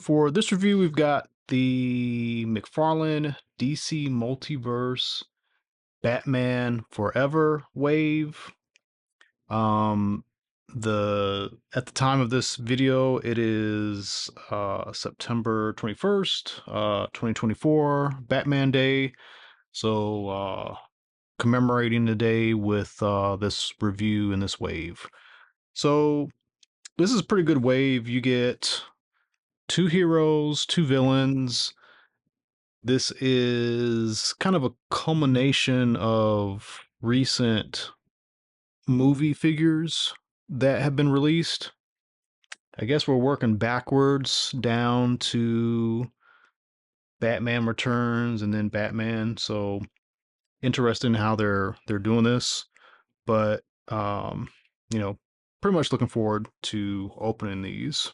for this review, we've got the McFarlane DC Multiverse Batman Forever wave. Um, at the time of this video, it is September 21st, 2024, Batman Day. So commemorating the day with this review and this wave. So this is a pretty good wave. You get two heroes, two villains. This is kind of a culmination of recent movie figures that have been released. I guess we're working backwards down to Batman Returns and then Batman. So interesting how they're doing this, but you know, pretty much looking forward to opening these.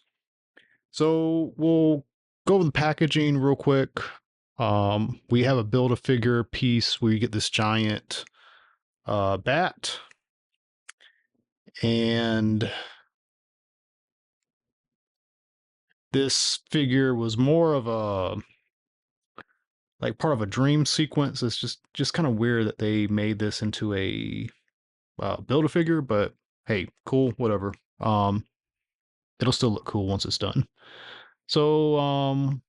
So we'll go over the packaging real quick. We have a Build-A-Figure piece where you get this giant bat, and this figure was more of a like part of a dream sequence. It's just kind of weird that they made this into a Build-A-Figure, but hey, cool, whatever. It'll still look cool once it's done. So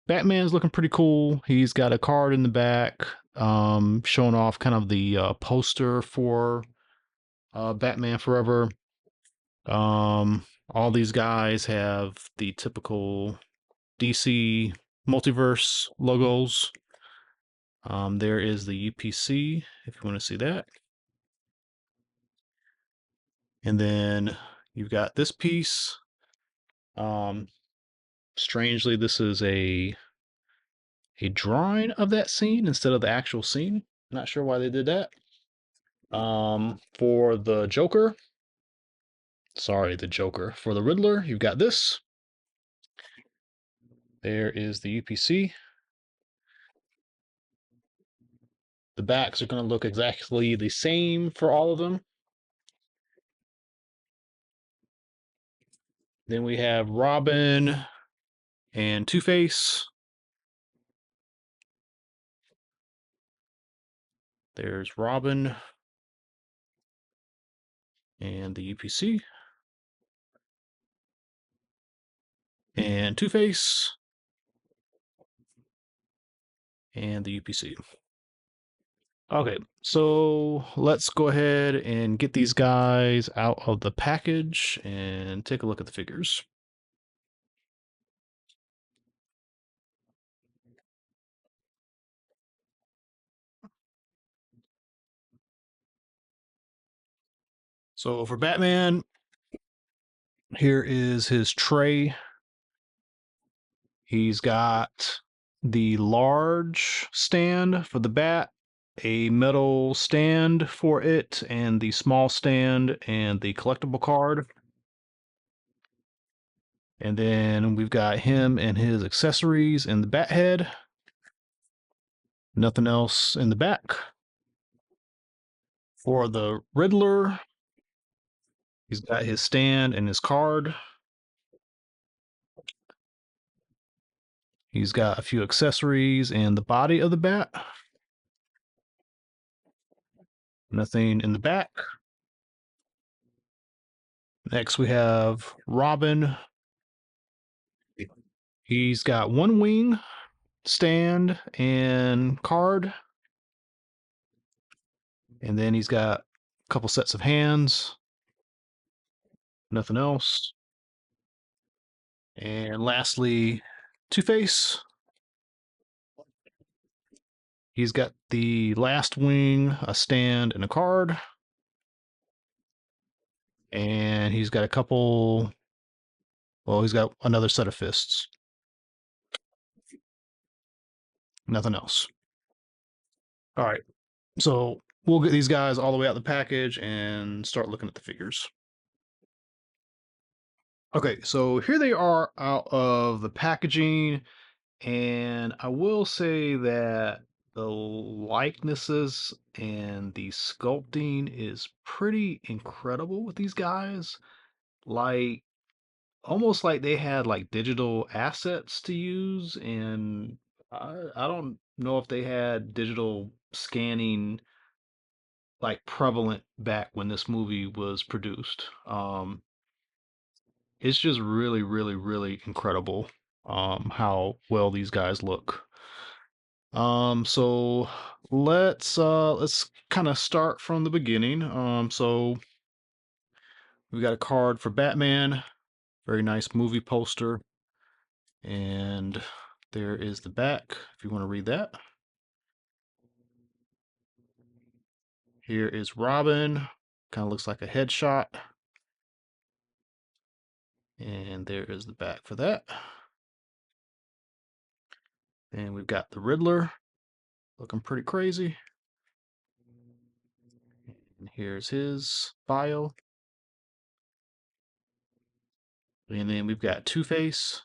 Batman's looking pretty cool. He's got a card in the back, showing off kind of the poster for Batman Forever. All these guys have the typical DC Multiverse logos. There is the UPC, if you want to see that. And then you've got this piece. Strangely, this is a drawing of that scene instead of the actual scene. Not sure why they did that. For the Joker, for the Riddler, you've got this. There is the UPC. The backs are going to look exactly the same for all of them. Then we have Robin and Two-Face. There's Robin and the UPC. And Two-Face and the UPC. Okay, so let's go ahead and get these guys out of the package and take a look at the figures. So for Batman, here is his tray. He's got the large stand for the bat, a metal stand for it, and the small stand and the collectible card. And then we've got him and his accessories and the bat head. Nothing else in the back. For the Riddler, he's got his stand and his card. He's got a few accessories and the body of the bat. Nothing in the back. Next, we have Robin. He's got one wing, stand, and card. And then he's got a couple sets of hands. Nothing else. And lastly, Two-Face. He's got the last wing, a stand, and a card. And he's got a couple. Well, he's got another set of fists. Nothing else. All right. So we'll get these guys all the way out of the package and start looking at the figures. Okay, so here they are out of the packaging, and I will say that the likenesses and the sculpting is pretty incredible with these guys. Like, almost like they had like digital assets to use, and I don't know if they had digital scanning like prevalent back when this movie was produced. It's just really, really, really incredible how well these guys look. So let's kind of start from the beginning. So we got a card for Batman, very nice movie poster, and there is the back if you want to read that. Here is Robin, kind of looks like a headshot, and there is the back for that. And we've got the Riddler, looking pretty crazy. And here's his bio. And then we've got Two-Face,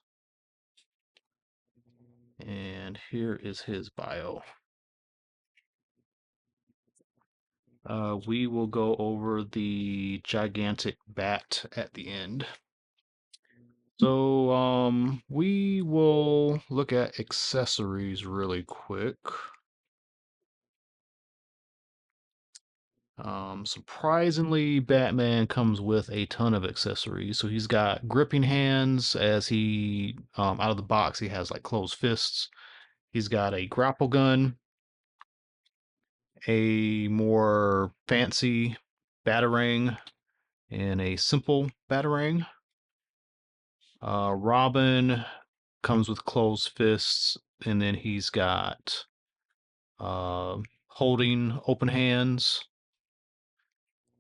and here is his bio. We will go over the gigantic bat at the end. So, we will look at accessories really quick. Surprisingly, Batman comes with a ton of accessories. So he's got gripping hands as out of the box, he has like closed fists. He's got a grapple gun, a more fancy batarang, and a simple batarang. Robin comes with closed fists, and then he's got uh, holding open hands,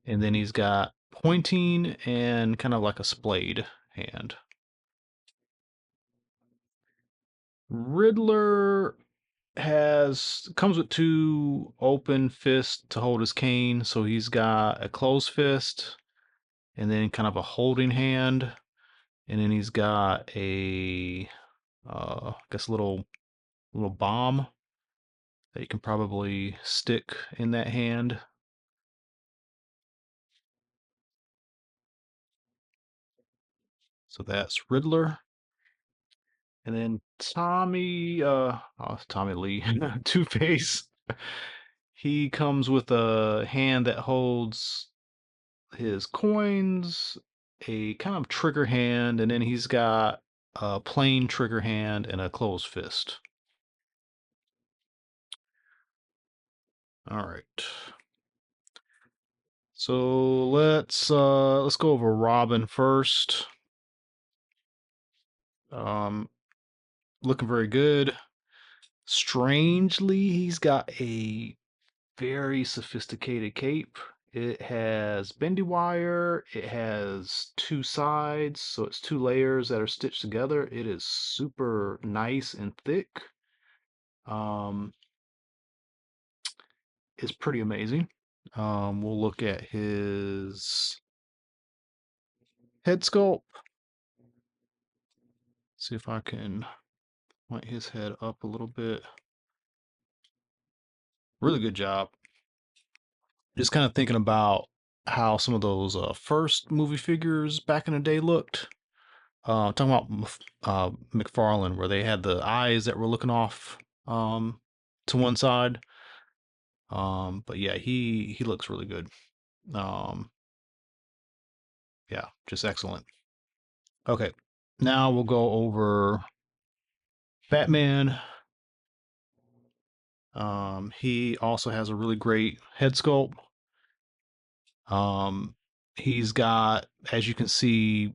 and then he's got pointing and kind of like a splayed hand. Riddler has comes with two open fists to hold his cane, so he's got a closed fist and then kind of a holding hand, and then he's got a I guess little bomb that you can probably stick in that hand. So that's Riddler. And then Tommy Lee, Two-Face. He comes with a hand that holds his coins, a kind of trigger hand, and then he's got a plain trigger hand and a closed fist. All right. So let's go over Robin first. Um, Looking very good. Strangely, he's got a very sophisticated cape. It has bendy wire. It has two sides, so it's two layers that are stitched together. It is super nice and thick. Um, it's pretty amazing. We'll look at his head sculpt. See if I can point his head up a little bit. Really good job. Just kind of thinking about how some of those first movie figures back in the day looked. Talking about McFarlane, where they had the eyes that were looking off to one side. But yeah, he looks really good. Um, yeah, just excellent. Okay, now we'll go over Batman. He also has a really great head sculpt. Um, he's got, as you can see,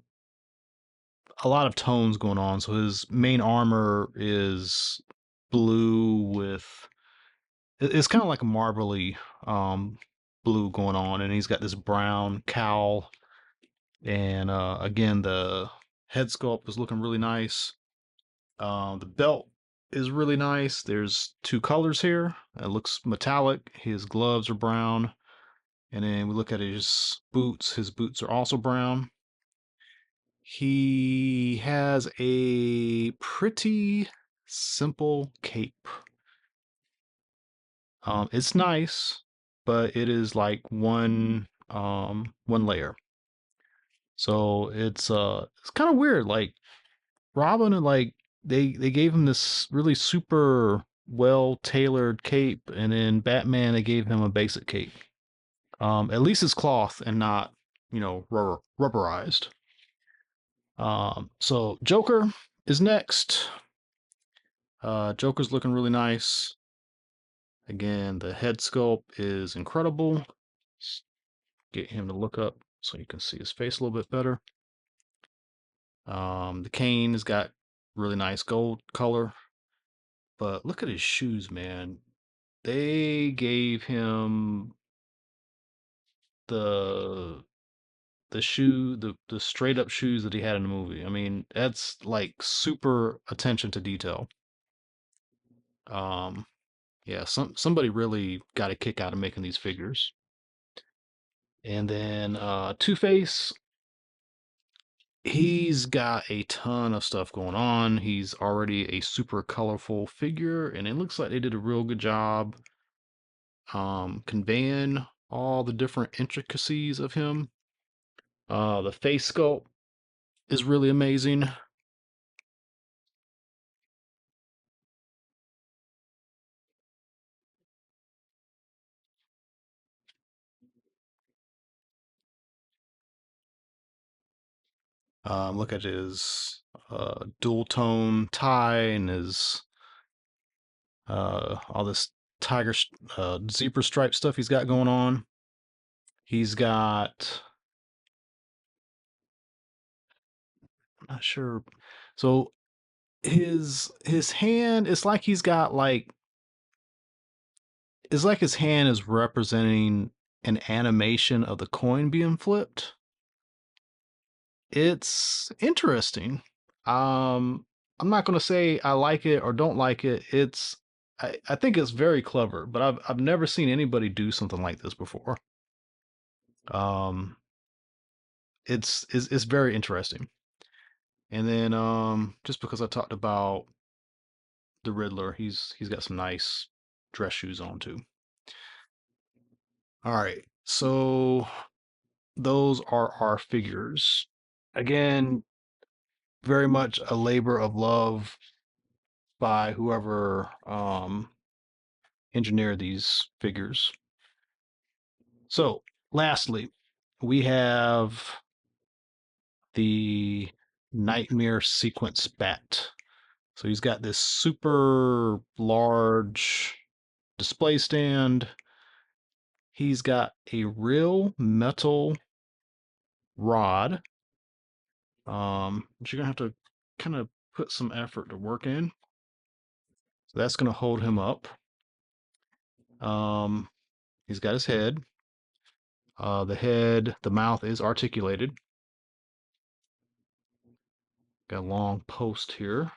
a lot of tones going on. So his main armor is blue with it's kind of like a marbly um, blue going on, and he's got this brown cowl. And again, the head sculpt is looking really nice. The belt is really nice. There's two colors here. It looks metallic. His gloves are brown, and then we look at his boots. His boots are also brown. He has a pretty simple cape. It's nice, but it is like one layer. So it's kind of weird. Like Robin and like they gave him this really super well tailored cape, and then Batman they gave him a basic cape. At least it's cloth and not rubberized. So Joker is next. Joker's looking really nice. Again, the head sculpt is incredible. Let's get him to look up so you can see his face a little bit better. The cane has got really nice gold color, but look at his shoes, man. They gave him the the straight up shoes that he had in the movie. I mean, that's like super attention to detail. Um, yeah, somebody really got a kick out of making these figures. And then Two Face, he's got a ton of stuff going on. He's already a super colorful figure, and it looks like they did a real good job conveying all the different intricacies of him. The face sculpt is really amazing. Look at his dual tone tie and his all this tiger zebra stripe stuff he's got going on. He's got, I'm not sure. So his hand, it's like he's got like, it's like his hand is representing an animation of the coin being flipped. It's interesting. I'm not gonna say I like it or don't like it. I think it's very clever, but I've never seen anybody do something like this before. Um, it's very interesting. And then just because I talked about the Riddler, he's got some nice dress shoes on too. All right, so those are our figures. Again, very much a labor of love by whoever engineered these figures. So, lastly, we have the Nightmare Sequence Bat. So he's got this super large display stand. He's got a real metal rod, which you're gonna have to kind of put some effort to work in. So that's gonna hold him up. Um, he's got his head. The mouth is articulated. Got a long post here.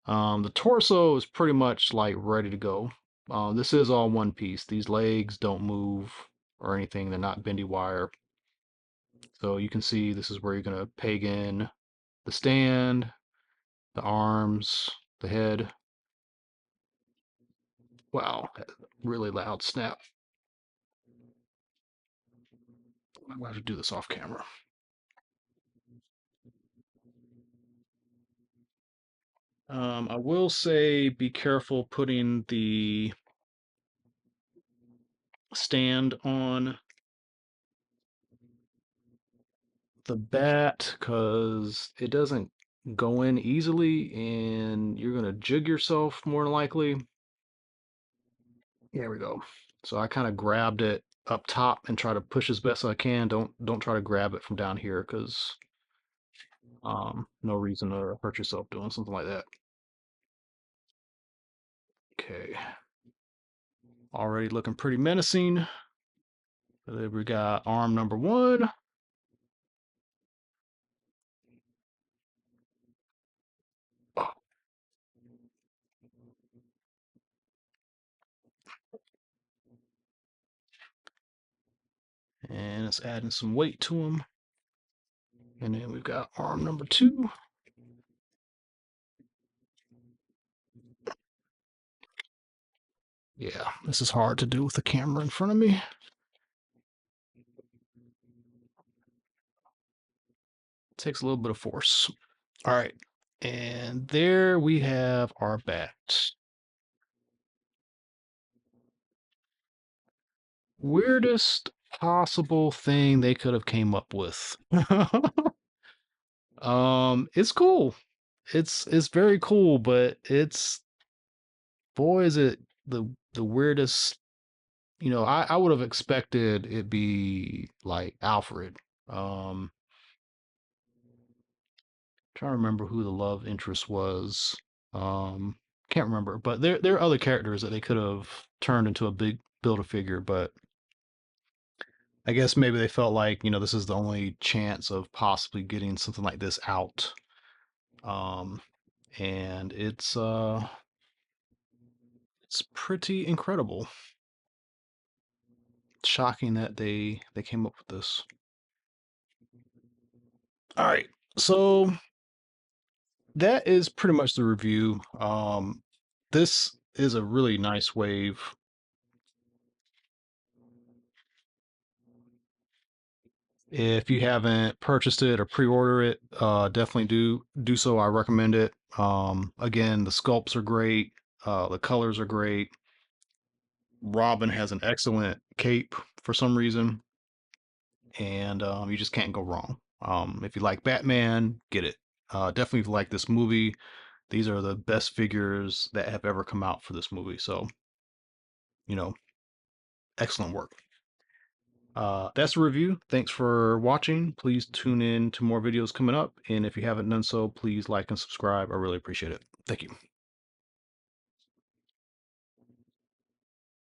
The torso is pretty much like ready to go. This is all one piece. These legs don't move or anything. They're not bendy wire. So you can see this is where you're gonna peg in the stand, the arms, the head. Wow, really loud snap. I'm gonna have to do this off camera. I will say be careful putting the stand on the bat because it doesn't go in easily and you're going to jig yourself more than likely. There we go. So I kind of grabbed it up top and try to push as best I can. Don't try to grab it from down here because no reason to hurt yourself doing something like that. Okay. Already looking pretty menacing. There we got arm number one. Oh, and it's adding some weight to him. And then we've got arm number two. Yeah, this is hard to do with the camera in front of me. Takes a little bit of force. All right. And there we have our bat. Weirdest possible thing they could have came up with. It's cool. It's very cool, but it's boy is it the weirdest. I would have expected it be like Alfred. Trying to remember who the love interest was. Um, can't remember, but there are other characters that they could have turned into a big builder figure, but I guess maybe they felt like, this is the only chance of possibly getting something like this out. Um, and it's pretty incredible. Shocking that they came up with this. All right. So that is pretty much the review. This is a really nice wave. If you haven't purchased it or pre-order it, definitely do so. I recommend it. Again, the sculpts are great. The colors are great. Robin has an excellent cape for some reason, and you just can't go wrong. If you like Batman, get it. Definitely if you like this movie, these are the best figures that have ever come out for this movie. So, you know, excellent work. That's the review. Thanks for watching. Please tune in to more videos coming up. And if you haven't done so, please like and subscribe. I really appreciate it. Thank you.